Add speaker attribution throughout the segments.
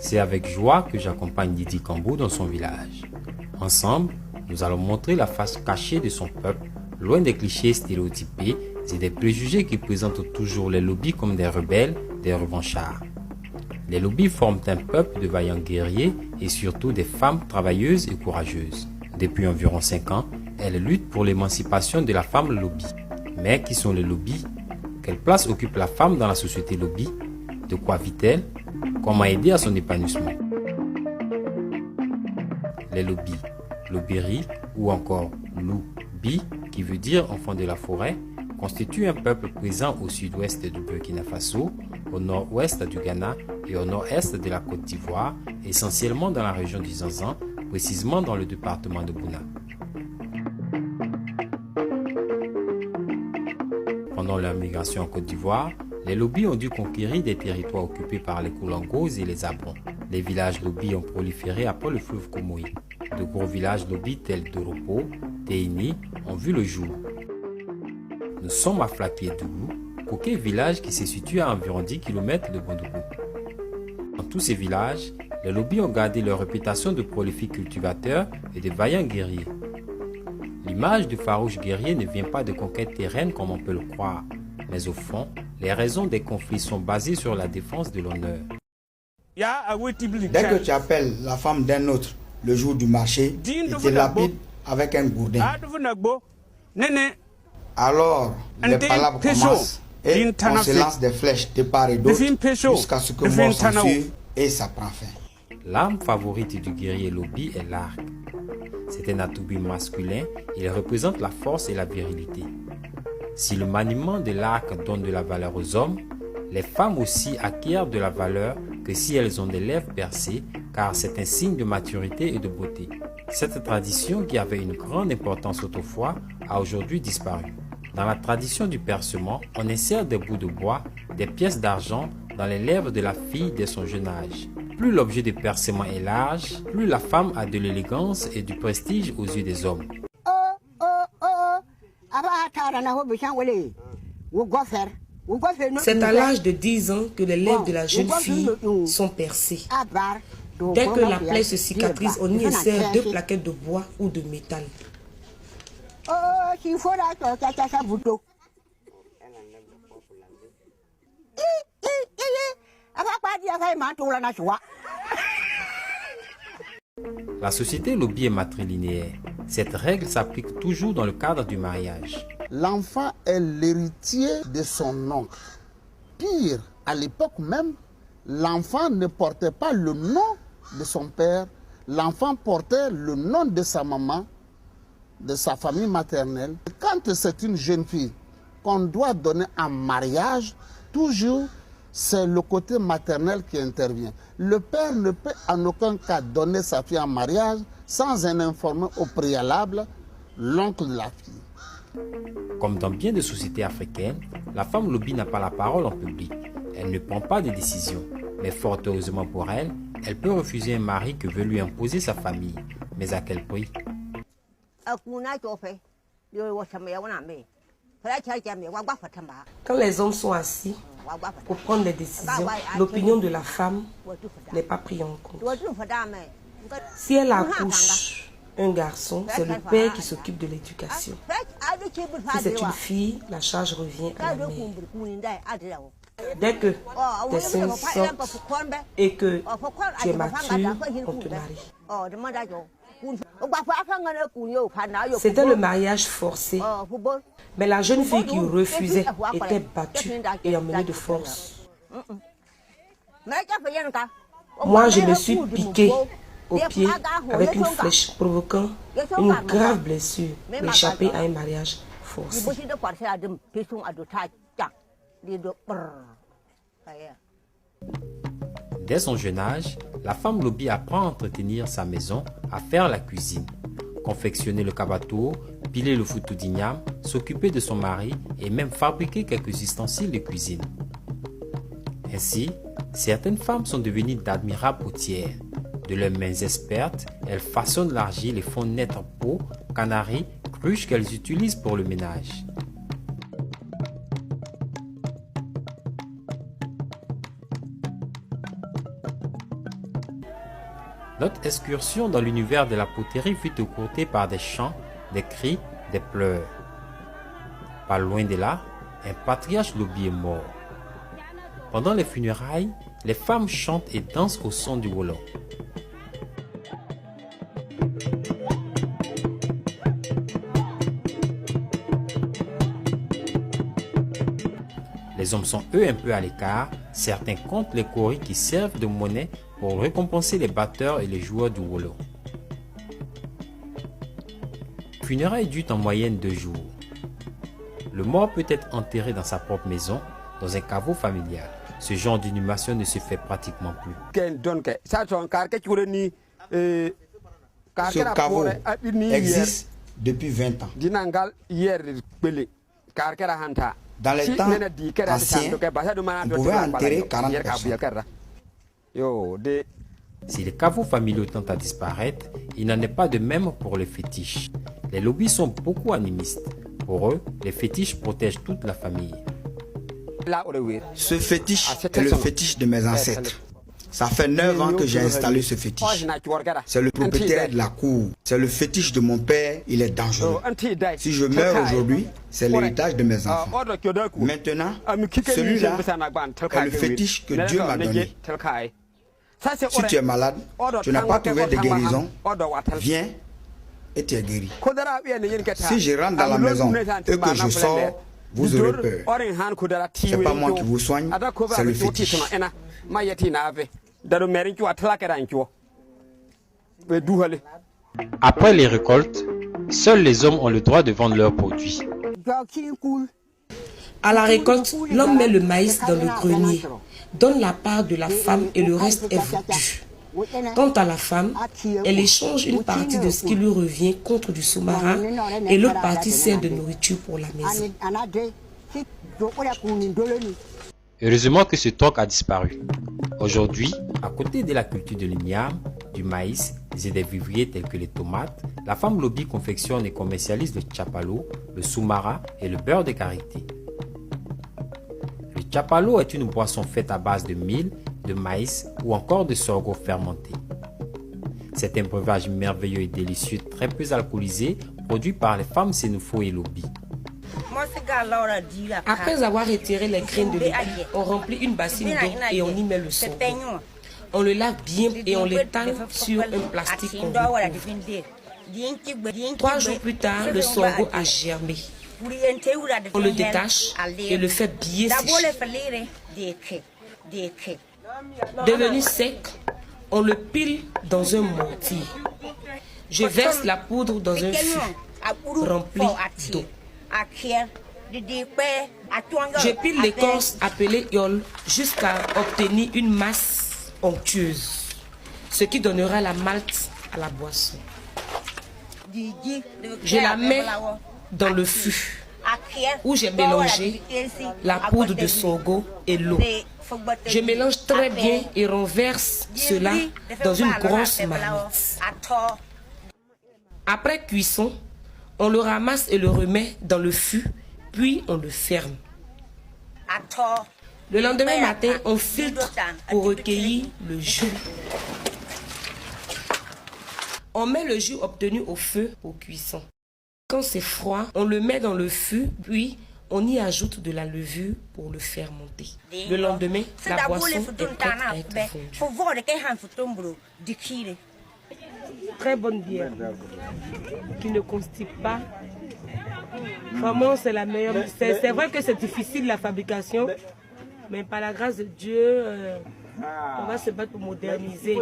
Speaker 1: C'est avec joie que j'accompagne Didi Kambo dans son village. Ensemble, nous allons montrer la face cachée de son peuple, loin des clichés stéréotypés et des préjugés qui présentent toujours les lobbies comme des rebelles, des revanchards. Les lobbies forment un peuple de vaillants guerriers et surtout des femmes travailleuses et courageuses. Depuis environ 5 ans, elles luttent pour l'émancipation de la femme lobby. Mais qui sont les lobbies? Quelle place occupe la femme dans la société lobby? De quoi vit-elle? Comment aider à son épanouissement? Les lobbies, lobiri ou encore loubi, qui veut dire enfant de la forêt, constituent un peuple présent au sud-ouest du Burkina Faso, au nord-ouest du Ghana et au nord-est de la Côte d'Ivoire, essentiellement dans la région du Zanzan, précisément dans le département de Bouna. Pendant leur migration en Côte d'Ivoire, les lobbies ont dû conquérir des territoires occupés par les Koulangos et les Abrons. Les villages lobbies ont proliféré après le fleuve Komoï. De gros villages lobbies tels Doropo, Teini ont vu le jour. Nous sommes à Flakiédougou, coquet village qui se situe à environ 10 km de Bondougou. Dans tous ces villages, les lobbies ont gardé leur réputation de prolifiques cultivateurs et de vaillants guerriers. L'image du farouche guerrier ne vient pas de conquêtes terrestres comme on peut le croire, mais au fond, les raisons des conflits sont basées sur la défense de l'honneur.
Speaker 2: Dès que tu appelles la femme d'un autre le jour du marché, il te lapide avec un gourdin. Alors, les palabres commencent et on se lance des flèches de part et d'autre jusqu'à ce que mort s'ensuive et ça prend fin.
Speaker 1: L'arme favorite du guerrier lobby est l'arc. C'est un attribut masculin, il représente la force et la virilité. Si le maniement de l'arc donne de la valeur aux hommes, les femmes aussi acquièrent de la valeur que si elles ont des lèvres percées, car c'est un signe de maturité et de beauté. Cette tradition, qui avait une grande importance autrefois, a aujourd'hui disparu. Dans la tradition du percement, on insère des bouts de bois, des pièces d'argent dans les lèvres de la fille dès son jeune âge. Plus l'objet de percement est large, plus la femme a de l'élégance et du prestige aux yeux des hommes.
Speaker 3: C'est à l'âge de 10 ans que les lèvres de la jeune fille sont percées. Dès que la plaie se cicatrise, on y insère 2 plaquettes de bois ou de métal.
Speaker 1: La société lobby est matrilinéaire. Cette règle s'applique toujours dans le cadre du mariage.
Speaker 4: L'enfant est l'héritier de son oncle. Pire, à l'époque même, l'enfant ne portait pas le nom de son père, l'enfant portait le nom de sa maman, de sa famille maternelle. Quand c'est une jeune fille qu'on doit donner en mariage, toujours c'est le côté maternel qui intervient. Le père ne peut en aucun cas donner sa fille en mariage sans en informer au préalable l'oncle de la fille.
Speaker 1: Comme dans bien de sociétés africaines, la femme lobby n'a pas la parole en public. Elle ne prend pas de décision. Mais fort heureusement pour elle, elle peut refuser un mari que veut lui imposer sa famille. Mais à quel prix?
Speaker 3: Quand les hommes sont assis pour prendre des décisions, l'opinion de la femme n'est pas prise en compte. Si elle accouche un garçon, c'est le père qui s'occupe de l'éducation. Si c'est une fille, la charge revient à la mère. Dès que tes seins sortent et que tu es mature, on te marie. C'était le mariage forcé. Mais la jeune fille qui refusait était battue et emmenée de force. Moi, je me suis piqué au pied avec une flèche, provoquant une grave blessure pour échapper à un mariage forcé.
Speaker 1: Dès son jeune âge, la femme lobby apprend à entretenir sa maison, à faire la cuisine, confectionner le kabato, piler le foutou d'igname, s'occuper de son mari et même fabriquer quelques ustensiles de cuisine. Ainsi, certaines femmes sont devenues d'admirables potières. De leurs mains expertes, elles façonnent l'argile et font naître pots, canaris, cruches qu'elles utilisent pour le ménage. Notre excursion dans l'univers de la poterie fut écourtée par des chants, des cris, des pleurs. Pas loin de là, un patriarche Lobi est mort. Pendant les funérailles, les femmes chantent et dansent au son du wolo. Les hommes sont eux un peu à l'écart, certains comptent les coris qui servent de monnaie pour récompenser les batteurs et les joueurs du wolo. Les funérailles durent en moyenne 2 jours. Le mort peut être enterré dans sa propre maison, dans un caveau familial. Ce genre d'inhumation ne se fait pratiquement plus.
Speaker 2: Ce caveau existe depuis 20 ans. Dans les temps anciens, on pouvait enterrer 40 personnes.
Speaker 1: Si les caveaux familiaux tendent à disparaître, il n'en est pas de même pour les fétiches. Les lobbies sont beaucoup animistes. Pour eux, les fétiches protègent toute la famille.
Speaker 2: Ce fétiche est le fétiche de mes ancêtres. Ça fait 9 ans que j'ai installé ce fétiche. C'est le propriétaire de la cour. C'est le fétiche de mon père, il est dangereux. Si je meurs aujourd'hui, c'est l'héritage de mes enfants. Maintenant, celui-là est le fétiche que Dieu m'a donné. Si tu es malade, tu n'as pas trouvé de guérison, viens et tu es guéri. Si je rentre dans la maison et que je sors, vous aurez peur. Ce n'est pas moi qui vous soigne, c'est le fétiche.
Speaker 1: Après les récoltes, seuls les hommes ont le droit de vendre leurs produits.
Speaker 3: À la récolte, l'homme met le maïs dans le grenier, donne la part de la femme et le reste est vendu. Quant à la femme, elle échange une partie de ce qui lui revient contre du soumara et l'autre partie sert de nourriture pour la maison.
Speaker 1: Heureusement que ce troc a disparu. Aujourd'hui, à côté de la culture de l'igname, du maïs et des vivriers tels que les tomates, la femme lobby confectionne et commercialise le chapalo, le soumara et le beurre de karité. Le chapalo est une boisson faite à base de mil, de maïs ou encore de sorgho fermenté. C'est un breuvage merveilleux et délicieux, très peu alcoolisé, produit par les femmes Sénoufo et Lobi.
Speaker 3: Après avoir retiré les graines de lait, on remplit une bassine d'eau et on y met le sorgho. On le lave bien et on l'étale sur un plastique qu'on recouvre. 3 jours plus tard, le sorgho a germé. On le détache et le fait bien sécher. Devenu sec, on le pile dans un mortier. Je verse la poudre dans un fût rempli d'eau. Je pile l'écorce appelée yole jusqu'à obtenir une masse onctueuse, ce qui donnera la malt à la boisson. Je la mets dans le fût où j'ai mélangé la poudre de sorgho et l'eau. Je mélange très bien et renverse cela dans une grosse marmite. Après cuisson, on le ramasse et le remet dans le fût, puis on le ferme. Le lendemain matin, on filtre pour recueillir le jus. On met le jus obtenu au feu pour cuisson. Quand c'est froid, on le met dans le fût, puis on y ajoute de la levure pour le fermenter. Le lendemain, la boisson est prête à être fondue. Très bonne bière, qui ne constipe pas. Vraiment, c'est la meilleure. C'est vrai que c'est difficile la fabrication, mais par la grâce de Dieu, on va se battre pour moderniser.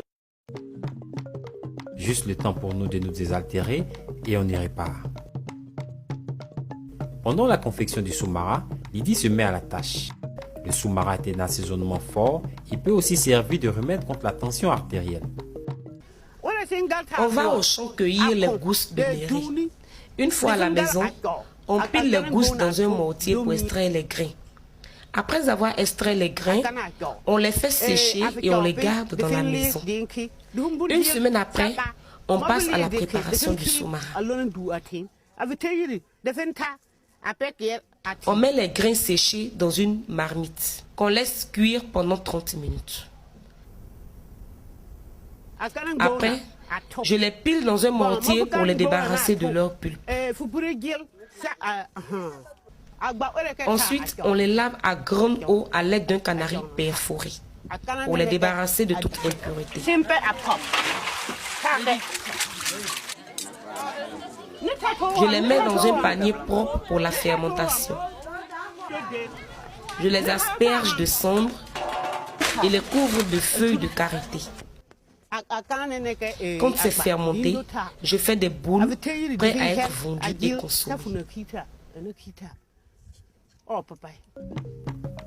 Speaker 1: Juste le temps pour nous de nous désaltérer et on y répare. Pendant la confection du soumara, Lydie se met à la tâche. Le soumara est un assaisonnement fort. Il peut aussi servir de remède contre la tension artérielle.
Speaker 3: On va au champ cueillir les gousses de mairie. Une fois à la maison, on pile les gousses dans un mortier pour extraire les grains. Après avoir extrait les grains, on les fait sécher et on les garde dans la maison. Une semaine après, on passe à la préparation du soumara. On met les grains séchés dans une marmite qu'on laisse cuire pendant 30 minutes. Après, je les pile dans un mortier pour les débarrasser de leur pulpe. Ensuite, on les lave à grande eau à l'aide d'un canari perforé pour les débarrasser de toute impureté. Je les mets dans un panier propre pour la fermentation. Je les asperge de cendre et les couvre de feuilles de karité. Quand c'est fermenté, je fais des boules prêts à être vendues et consommées.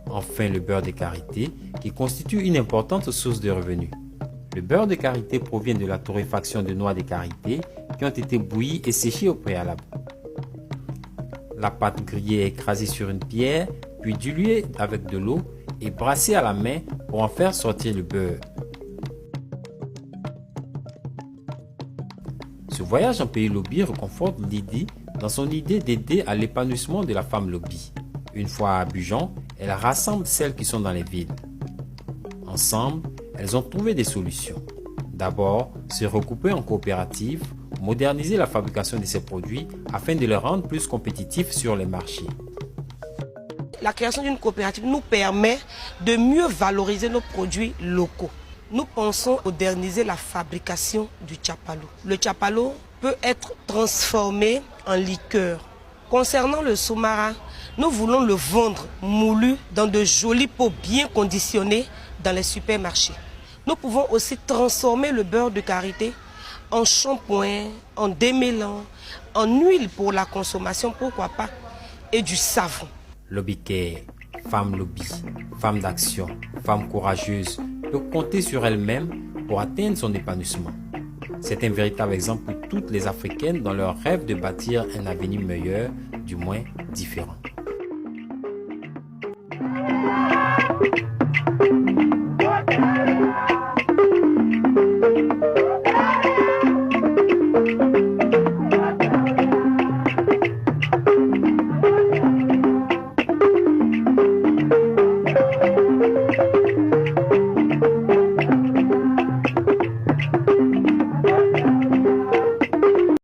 Speaker 1: Enfin, le beurre de karité, qui constitue une importante source de revenus. Le beurre de karité provient de la torréfaction de noix de karité qui ont été bouillies et séchées au préalable. La pâte grillée est écrasée sur une pierre, puis diluée avec de l'eau et brassée à la main pour en faire sortir le beurre. Ce voyage en pays Lobi reconforte Lydie dans son idée d'aider à l'épanouissement de la femme Lobi. Une fois à Abidjan, elle rassemble celles qui sont dans les villes. Ensemble, elles ont trouvé des solutions. D'abord, se regrouper en coopérative, moderniser la fabrication de ces produits afin de les rendre plus compétitifs sur les marchés.
Speaker 3: La création d'une coopérative nous permet de mieux valoriser nos produits locaux. Nous pensons moderniser la fabrication du tchapalo. Le tchapalo peut être transformé en liqueur. Concernant le soumara, nous voulons le vendre moulu dans de jolis pots bien conditionnés dans les supermarchés. Nous pouvons aussi transformer le beurre de karité en shampoing, en démêlant, en huile pour la consommation, pourquoi pas, et du savon.
Speaker 1: Lobi Care, femme Lobi, femme d'action, femme courageuse, peut compter sur elle-même pour atteindre son épanouissement. C'est un véritable exemple pour toutes les Africaines dans leur rêve de bâtir un avenir meilleur, du moins différent.